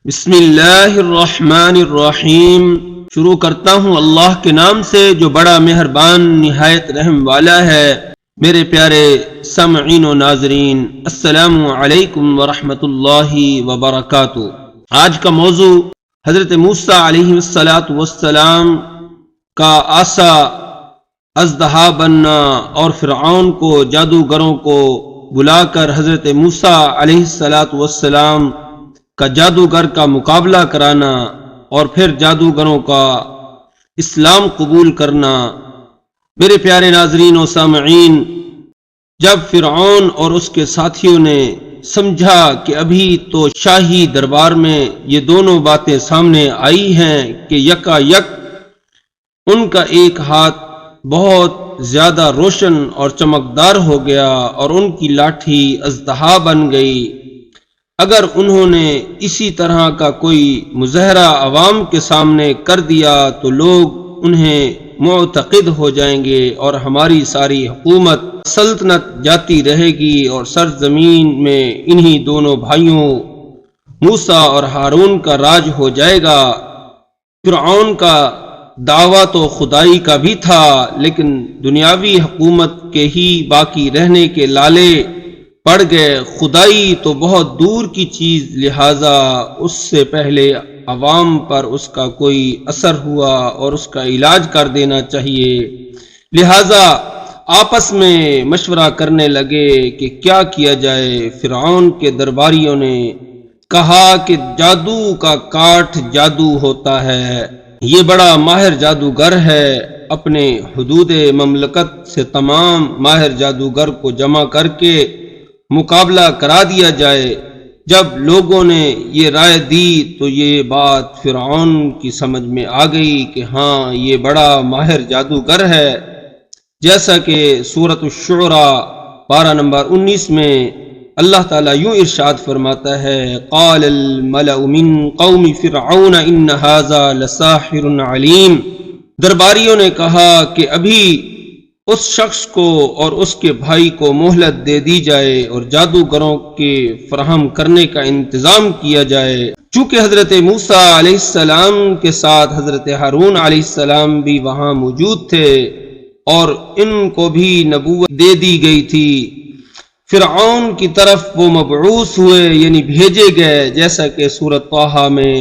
بسم اللہ الرحمن الرحیم۔ شروع کرتا ہوں اللہ کے نام سے جو بڑا مہربان نہایت رحم والا ہے۔ میرے پیارے سامعین و ناظرین، السلام علیکم ورحمۃ اللہ وبرکاتہ۔ آج کا موضوع حضرت موسیٰ علیہ السلام کا عصا اژدہا بننا اور فرعون کو، جادوگروں کو بلا کر حضرت موسیٰ علیہ السلام کا جادوگر کا مقابلہ کرانا اور پھر جادوگروں کا اسلام قبول کرنا۔ میرے پیارے ناظرین و سامعین، جب فرعون اور اس کے ساتھیوں نے سمجھا کہ ابھی تو شاہی دربار میں یہ دونوں باتیں سامنے آئی ہیں کہ یکا یک ان کا ایک ہاتھ بہت زیادہ روشن اور چمکدار ہو گیا اور ان کی لاٹھی اژدہا بن گئی، اگر انہوں نے اسی طرح کا کوئی مظاہرہ عوام کے سامنے کر دیا تو لوگ انہیں معتقد ہو جائیں گے اور ہماری ساری حکومت سلطنت جاتی رہے گی اور سرزمین میں انہی دونوں بھائیوں موسیٰ اور ہارون کا راج ہو جائے گا۔ فرعون کا دعویٰ تو خدائی کا بھی تھا، لیکن دنیاوی حکومت کے ہی باقی رہنے کے لالے پڑ گئے، خدائی تو بہت دور کی چیز، لہذا اس سے پہلے عوام پر اس کا کوئی اثر ہوا اور اس کا علاج کر دینا چاہیے۔ لہذا آپس میں مشورہ کرنے لگے کہ کیا کیا جائے۔ فرعون کے درباریوں نے کہا کہ جادو کا کاٹ جادو ہوتا ہے، یہ بڑا ماہر جادوگر ہے، اپنے حدود مملکت سے تمام ماہر جادوگر کو جمع کر کے مقابلہ کرا دیا جائے۔ جب لوگوں نے یہ رائے دی تو یہ بات فرعون کی سمجھ میں آ گئی کہ ہاں یہ بڑا ماہر جادوگر ہے، جیسا کہ سورۃ الشعراء پارہ نمبر 19 میں اللہ تعالیٰ یوں ارشاد فرماتا ہے، قال الملأ من قوم فرعون ان ھذا لساحر علیم۔ درباریوں نے کہا کہ ابھی اس شخص کو اور اس کے بھائی کو مہلت دے دی جائے اور جادوگروں کے فراہم کرنے کا انتظام کیا جائے۔ چونکہ حضرت موسیٰ علیہ السلام کے ساتھ حضرت ہارون علیہ السلام بھی وہاں موجود تھے اور ان کو بھی نبوت دے دی گئی تھی، فرعون کی طرف وہ مبعوث ہوئے یعنی بھیجے گئے، جیسا کہ سورۃ طٰہٰ میں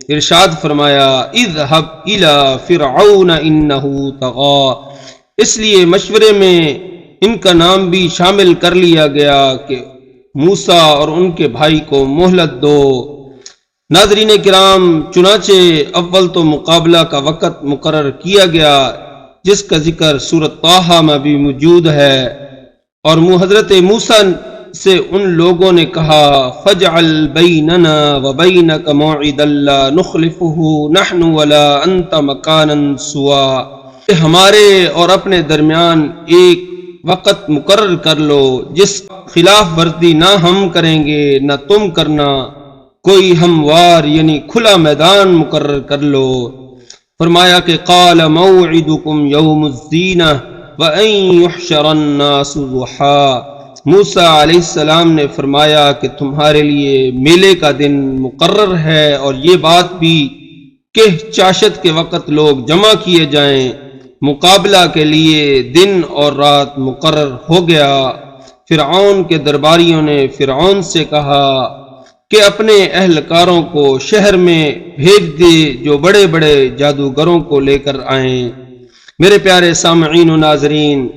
ارشاد فرمایا، اذهب الى فرعون انه طغى۔ اس لیے مشورے میں ان کا نام بھی شامل کر لیا گیا کہ موسیٰ اور ان کے بھائی کو مہلت دو۔ ناظرین کرام، چنانچہ اول تو مقابلہ کا وقت مقرر کیا گیا جس کا ذکر سورۃ طٰہٰ میں بھی موجود ہے، اور حضرت موسیٰ سے ان لوگوں نے کہا، فَاجْعَلْ بَيْنَنَا وَبَيْنَكَ مَوْعِدًا لَا نُخْلِفُهُ نَحْنُ وَلَا أَنْتَ مَكَانًا سُوًى۔ ہمارے اور اپنے درمیان ایک وقت مقرر کر لو جس خلاف ورزی نہ ہم کریں گے نہ تم کرنا، کوئی ہموار یعنی کھلا میدان مقرر کر لو۔ فرمایا کہ قال موعدکم یوم الزینہ وان یحشر الناس ضحا۔ موسیٰ علیہ السلام نے فرمایا کہ تمہارے لیے میلے کا دن مقرر ہے، اور یہ بات بھی کہ چاشت کے وقت لوگ جمع کیے جائیں۔ مقابلہ کے لیے دن اور رات مقرر ہو گیا۔ فرعون کے درباریوں نے فرعون سے کہا کہ اپنے اہلکاروں کو شہر میں بھیج دے جو بڑے بڑے جادوگروں کو لے کر آئیں۔ میرے پیارے سامعین و ناظرین،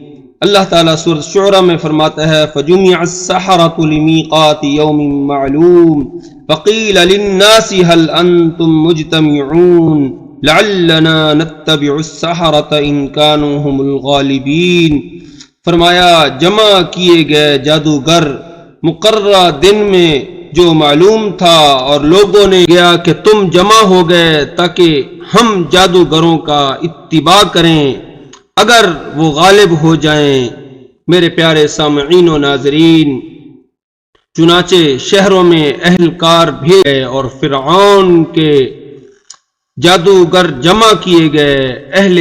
اللہ تعالیٰ سورۃ الشعراء میں فرماتا ہے، فَجُمِعَ السَّحَرَةُ لِمِيقَاتِ يَوْمٍ مَّعْلُومٍ فَقِيلَ لِلنَّاسِ هَلْ أَنتُم مُّجْتَمِعُونَ لَعَلَّنَا نَتَّبِعُ السَّحَرَةَ إِن كَانُوا هُمُ الْغَالِبِينَ۔ فرمایا جمع کیے گئے جادوگر مقررہ دن میں جو معلوم تھا، اور لوگوں نے کہا کہ تم جمع ہو گئے تاکہ ہم جادوگروں کا اتباع کریں اگر وہ غالب ہو جائیں۔ میرے پیارے سامعین و ناظرین، چنانچہ شہروں میں اہلکار بھیجے اور فرعون کے جادوگر جمع کیے گئے۔ اہل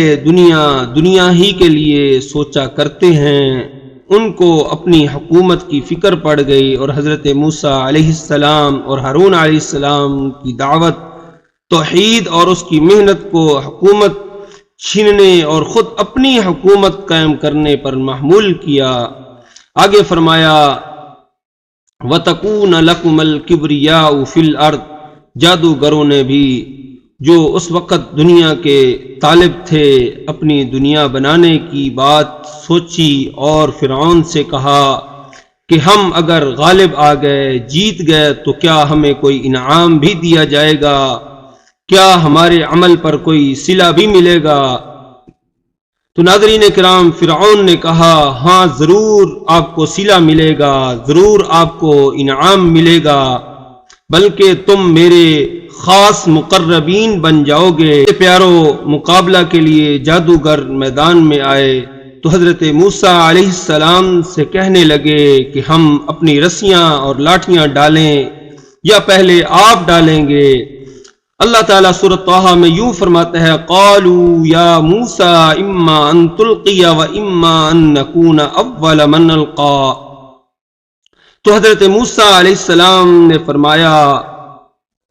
دنیا ہی کے لیے سوچا کرتے ہیں، ان کو اپنی حکومت کی فکر پڑ گئی اور حضرت موسیٰ علیہ السلام اور ہارون علیہ السلام کی دعوت توحید اور اس کی محنت کو حکومت چھیننے اور خود اپنی حکومت قائم کرنے پر محمول کیا۔ آگے فرمایا وَتَكُونَ لَكُمَ الْكِبْرِيَاءُ فِي الْأَرْضِ، جادوگروں نے بھی جو اس وقت دنیا کے طالب تھے اپنی دنیا بنانے کی بات سوچی اور فرعون سے کہا کہ ہم اگر غالب آ گئے، جیت گئے تو کیا ہمیں کوئی انعام بھی دیا جائے گا؟ کیا ہمارے عمل پر کوئی صلہ بھی ملے گا؟ تو ناظرین کرام، فرعون نے کہا ہاں ضرور آپ کو صلہ ملے گا، ضرور آپ کو انعام ملے گا، بلکہ تم میرے خاص مقربین بن جاؤ گے۔ پیارو، مقابلہ کے لیے جادوگر میدان میں آئے تو حضرت موسیٰ علیہ السلام سے کہنے لگے کہ ہم اپنی رسیاں اور لاٹھیاں ڈالیں یا پہلے آپ ڈالیں گے؟ اللہ تعالیٰ سورۃ طٰہٰ میں یوں فرماتا ہے قالوا یا موسیٰ اما ان تلقی و اما ان نکون اول من القا۔ تو حضرت موسیٰ علیہ السلام نے فرمایا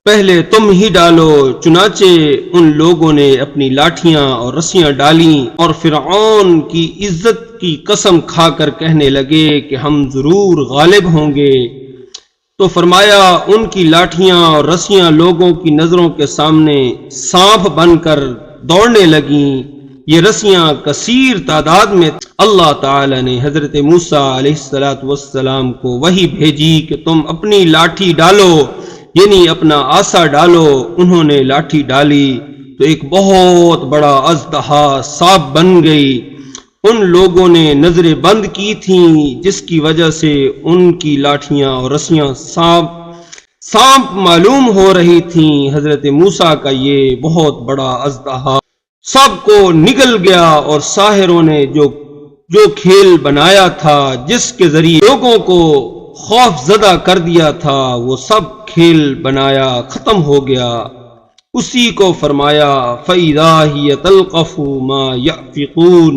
پہلے تم ہی ڈالو۔ چنانچہ ان لوگوں نے اپنی لاٹھیاں اور رسیاں ڈالیں اور فرعون کی عزت کی قسم کھا کر کہنے لگے کہ ہم ضرور غالب ہوں گے۔ تو فرمایا ان کی لاٹھیاں اور رسیاں لوگوں کی نظروں کے سامنے سانپ بن کر دوڑنے لگیں۔ یہ رسیاں کثیر تعداد میں۔ اللہ تعالی نے حضرت موسیٰ علیہ السلام کو وحی بھیجی کہ تم اپنی لاٹھی ڈالو، یعنی اپنا عصا ڈالو۔ انہوں نے لاٹھی ڈالی تو ایک بہت بڑا اژدہا سانپ بن گئی۔ ان لوگوں نے نظریں بند کی تھیں جس کی وجہ سے ان کی لاٹھیاں اور رسیاں سانپ معلوم ہو رہی تھیں۔ حضرت موسیٰ کا یہ بہت بڑا اژدہا سب کو نگل گیا اور ساحروں نے جو کھیل بنایا تھا، جس کے ذریعے لوگوں کو خوف زدہ کر دیا تھا، وہ سب کھیل بنایا ختم ہو گیا۔ اسی کو فرمایا فَإِذَا هِيَ تَلْقَفُ مَا يَأْفِكُونَ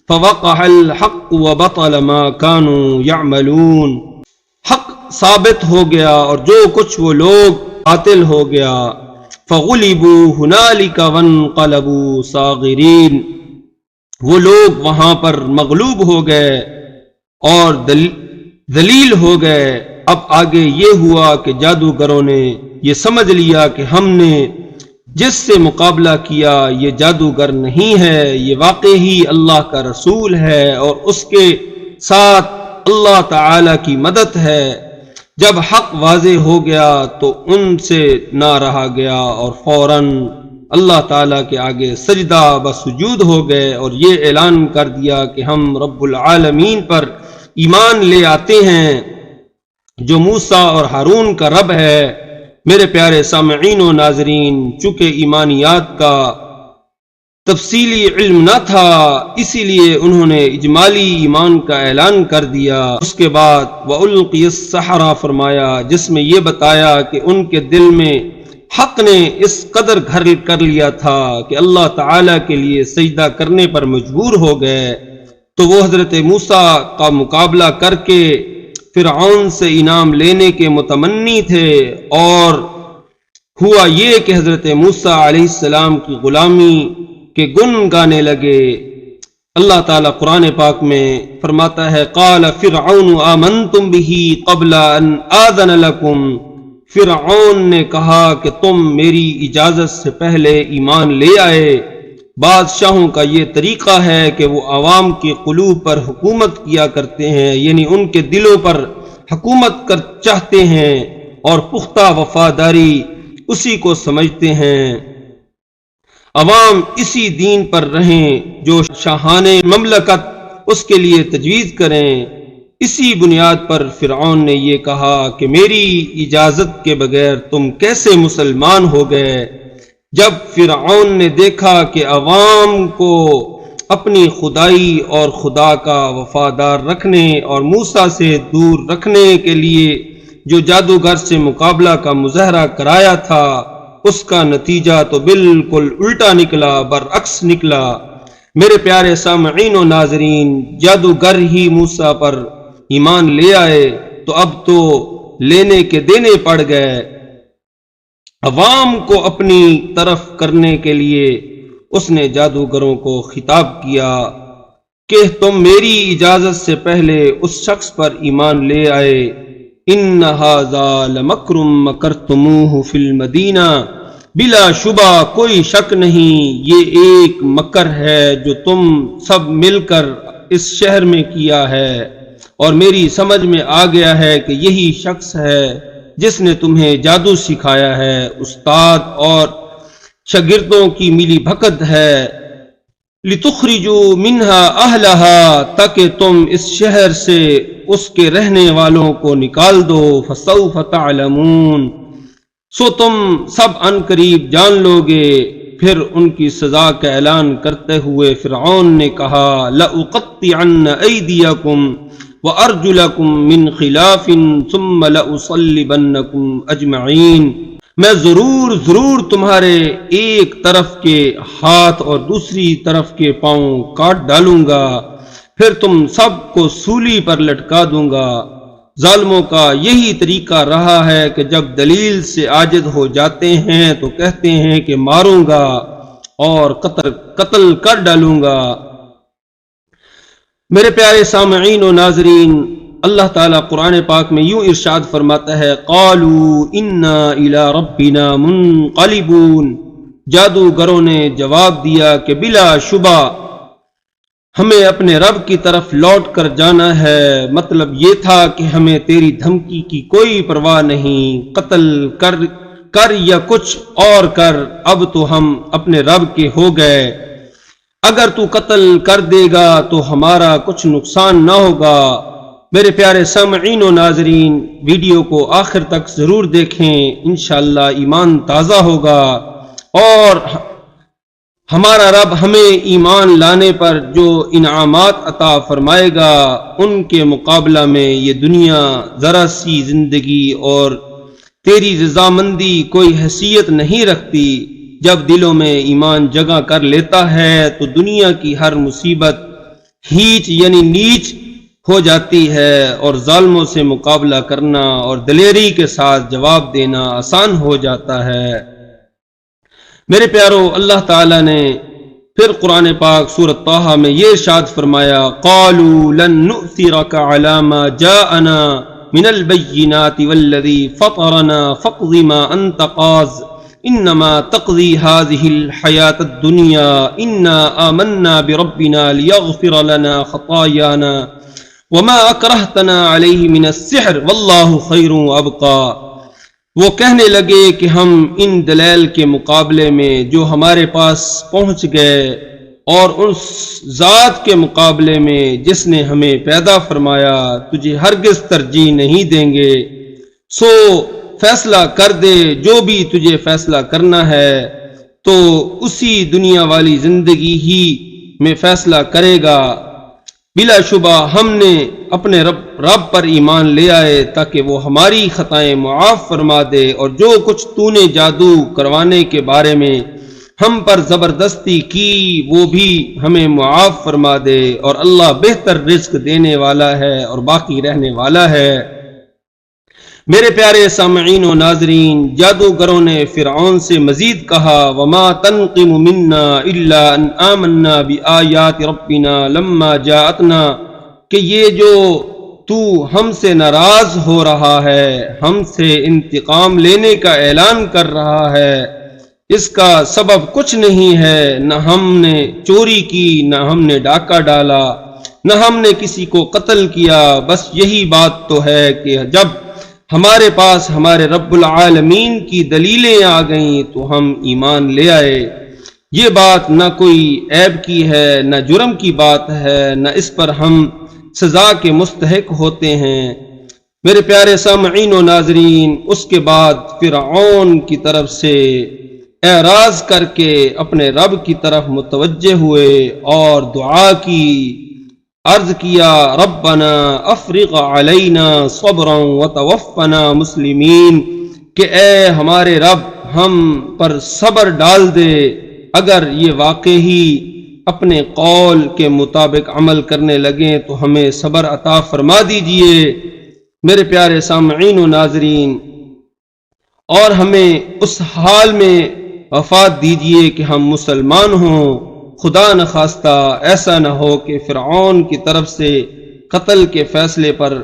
فَوَقَعَ الْحَقُّ وَبَطَلَ مَا كَانُوا يَعْمَلُونَ۔ حق ثابت ہو گیا اور جو کچھ وہ لوگ باطل ہو گیا۔ فَغُلِبُوا هُنَالِكَ وَانقَلَبُوا صَاغِرِينَ، وہ لوگ وہاں پر مغلوب ہو گئے اور ذلیل ہو گئے۔ اب آگے یہ ہوا کہ جادوگروں نے یہ سمجھ لیا کہ ہم نے جس سے مقابلہ کیا یہ جادوگر نہیں ہے، یہ واقعی اللہ کا رسول ہے اور اس کے ساتھ اللہ تعالی کی مدد ہے۔ جب حق واضح ہو گیا تو ان سے نہ رہا گیا اور فوراً اللہ تعالیٰ کے آگے سجدہ بسجود ہو گئے اور یہ اعلان کر دیا کہ ہم رب العالمین پر ایمان لے آتے ہیں جو موسیٰ اور ہارون کا رب ہے۔ میرے پیارے سامعین و ناظرین، چونکہ ایمانیات کا تفصیلی علم نہ تھا، اسی لیے انہوں نے اجمالی ایمان کا اعلان کر دیا۔ اس کے بعد وَأُلْقِيَ السَّحَرَةُ فرمایا، جس میں یہ بتایا کہ ان کے دل میں حق نے اس قدر گھر کر لیا تھا کہ اللہ تعالی کے لیے سجدہ کرنے پر مجبور ہو گئے، تو وہ حضرت موسیٰ کا مقابلہ کر کے فرعون سے انعام لینے کے متمنی تھے، اور ہوا یہ کہ حضرت موسیٰ علیہ السلام کی غلامی کے گن گانے لگے۔ اللہ تعالیٰ قرآن پاک میں فرماتا ہے قال فرعون آمنتم به قبل ان آذن لکم، فرعون نے کہا کہ تم میری اجازت سے پہلے ایمان لے آئے۔ بادشاہوں کا یہ طریقہ ہے کہ وہ عوام کے قلوب پر حکومت کیا کرتے ہیں، یعنی ان کے دلوں پر حکومت چاہتے ہیں اور پختہ وفاداری اسی کو سمجھتے ہیں۔ عوام اسی دین پر رہیں جو شاہان مملکت اس کے لیے تجویز کریں۔ اسی بنیاد پر فرعون نے یہ کہا کہ میری اجازت کے بغیر تم کیسے مسلمان ہو گئے؟ جب فرعون نے دیکھا کہ عوام کو اپنی خدائی اور خدا کا وفادار رکھنے اور موسیٰ سے دور رکھنے کے لیے جو جادوگر سے مقابلہ کا مظاہرہ کرایا تھا، اس کا نتیجہ تو بالکل الٹا نکلا، برعکس نکلا۔ میرے پیارے سامعین و ناظرین، جادوگر ہی موسیٰ پر ایمان لے آئے تو اب تو لینے کے دینے پڑ گئے۔ عوام کو اپنی طرف کرنے کے لیے اس نے جادوگروں کو خطاب کیا کہ تم میری اجازت سے پہلے اس شخص پر ایمان لے آئے۔ ان ھذا لمکر مکرتموہ فی المدینہ، بلا شبہ کوئی شک نہیں یہ ایک مکر ہے جو تم سب مل کر اس شہر میں کیا ہے، اور میری سمجھ میں آ گیا ہے کہ یہی شخص ہے جس نے تمہیں جادو سکھایا ہے۔ استاد اور شاگردوں کی ملی بھگت ہے۔ لتخرجوا منہا اہلہا، تاکہ تم اس شہر سے اس کے رہنے والوں کو نکال دو۔ فسوف تعلمون، سو تم سب ان قریب جان لو گے۔ پھر ان کی سزا کا اعلان کرتے ہوئے فرعون نے کہا لأقطعن ایدیکم وارجلکم من خلاف ثم لأصلبنکم اجمعین، میں ضرور تمہارے ایک طرف کے ہاتھ اور دوسری طرف کے پاؤں کاٹ ڈالوں گا، پھر تم سب کو سولی پر لٹکا دوں گا۔ ظالموں کا یہی طریقہ رہا ہے کہ جب دلیل سے عاجز ہو جاتے ہیں تو کہتے ہیں کہ ماروں گا اور قتل کر ڈالوں گا۔ میرے پیارے سامعین و ناظرین، اللہ تعالیٰ قرآن پاک میں یوں ارشاد فرماتا ہے قالوا انا الی ربنا منقلبون، جادوگروں نے جواب دیا کہ بلا شبہ ہمیں اپنے رب کی طرف لوٹ کر جانا ہے۔ مطلب یہ تھا کہ ہمیں تیری دھمکی کی کوئی پرواہ نہیں، قتل کر یا کچھ اور کر، اب تو ہم اپنے رب کے ہو گئے۔ اگر تو قتل کر دے گا تو ہمارا کچھ نقصان نہ ہوگا۔ میرے پیارے سامعین و ناظرین، ویڈیو کو آخر تک ضرور دیکھیں، انشاءاللہ ایمان تازہ ہوگا، اور ہمارا رب ہمیں ایمان لانے پر جو انعامات عطا فرمائے گا ان کے مقابلہ میں یہ دنیا ذرا سی زندگی اور تیری رضامندی کوئی حیثیت نہیں رکھتی۔ جب دلوں میں ایمان جگہ کر لیتا ہے تو دنیا کی ہر مصیبت ہیچ یعنی نیچ ہو جاتی ہے، اور ظالموں سے مقابلہ کرنا اور دلیری کے ساتھ جواب دینا آسان ہو جاتا ہے۔ میرے پیارو، اللہ تعالیٰ نے پھر قرآن پاک سورۃ طٰہٰ میں یہ ارشاد فرمایا قالوا لن نؤثرك على ما جاءنا من البينات والذي فطرنا فاقض ما انت قاض انما تقضي هذه الحياة الدنيا انا آمنا بربنا ليغفر لنا خطايانا وما اکرہتنا علیہ من السحر واللہ خیر وابقی۔ وہ کہنے لگے کہ ہم ان دلائل کے مقابلے میں جو ہمارے پاس پہنچ گئے اور اس ذات کے مقابلے میں جس نے ہمیں پیدا فرمایا تجھے ہرگز ترجیح نہیں دیں گے، سو فیصلہ کر دے، جو بھی تجھے فیصلہ کرنا ہے تو اسی دنیا والی زندگی ہی میں فیصلہ کرے گا۔ بلا شبہ ہم نے اپنے رب پر ایمان لے آئے تاکہ وہ ہماری خطائیں معاف فرما دے، اور جو کچھ تو نے جادو کروانے کے بارے میں ہم پر زبردستی کی وہ بھی ہمیں معاف فرما دے، اور اللہ بہتر رزق دینے والا ہے اور باقی رہنے والا ہے۔ میرے پیارے سامعین و ناظرین، جادوگروں نے فرعون سے مزید کہا وما تنقم منا الا ان آمنا بآیات ربنا لما جاءتنا، کہ یہ جو تو ہم سے ناراض ہو رہا ہے، ہم سے انتقام لینے کا اعلان کر رہا ہے، اس کا سبب کچھ نہیں ہے، نہ ہم نے چوری کی، نہ ہم نے ڈاکہ ڈالا، نہ ہم نے کسی کو قتل کیا، بس یہی بات تو ہے کہ جب ہمارے پاس ہمارے رب العالمین کی دلیلیں آ گئیں تو ہم ایمان لے آئے۔ یہ بات نہ کوئی عیب کی ہے، نہ جرم کی بات ہے، نہ اس پر ہم سزا کے مستحق ہوتے ہیں۔ میرے پیارے سامعین و ناظرین، اس کے بعد فرعون کی طرف سے اعراض کر کے اپنے رب کی طرف متوجہ ہوئے اور دعا کی، عرض کیا ربنا افرغ علینا صبرا وتوفنا مسلمین، کہ اے ہمارے رب ہم پر صبر ڈال دے، اگر یہ واقعی اپنے قول کے مطابق عمل کرنے لگیں تو ہمیں صبر عطا فرما دیجئے میرے پیارے سامعین و ناظرین، اور ہمیں اس حال میں وفات دیجئے کہ ہم مسلمان ہوں۔ خدا نخواستہ ایسا نہ ہو کہ فرعون کی طرف سے قتل کے فیصلے پر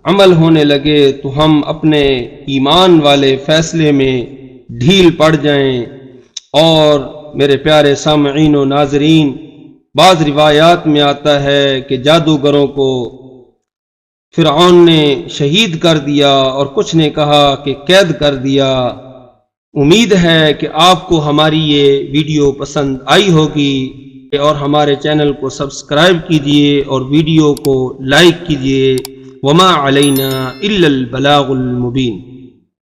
عمل ہونے لگے تو ہم اپنے ایمان والے فیصلے میں ڈھیل پڑ جائیں۔ اور میرے پیارے سامعین و ناظرین، بعض روایات میں آتا ہے کہ جادوگروں کو فرعون نے شہید کر دیا اور کچھ نے کہا کہ قید کر دیا۔ امید ہے کہ آپ کو ہماری یہ ویڈیو پسند آئی ہوگی، اور ہمارے چینل کو سبسکرائب کیجئے اور ویڈیو کو لائک کیجئے۔ وما علینا الا البلاغ المبین۔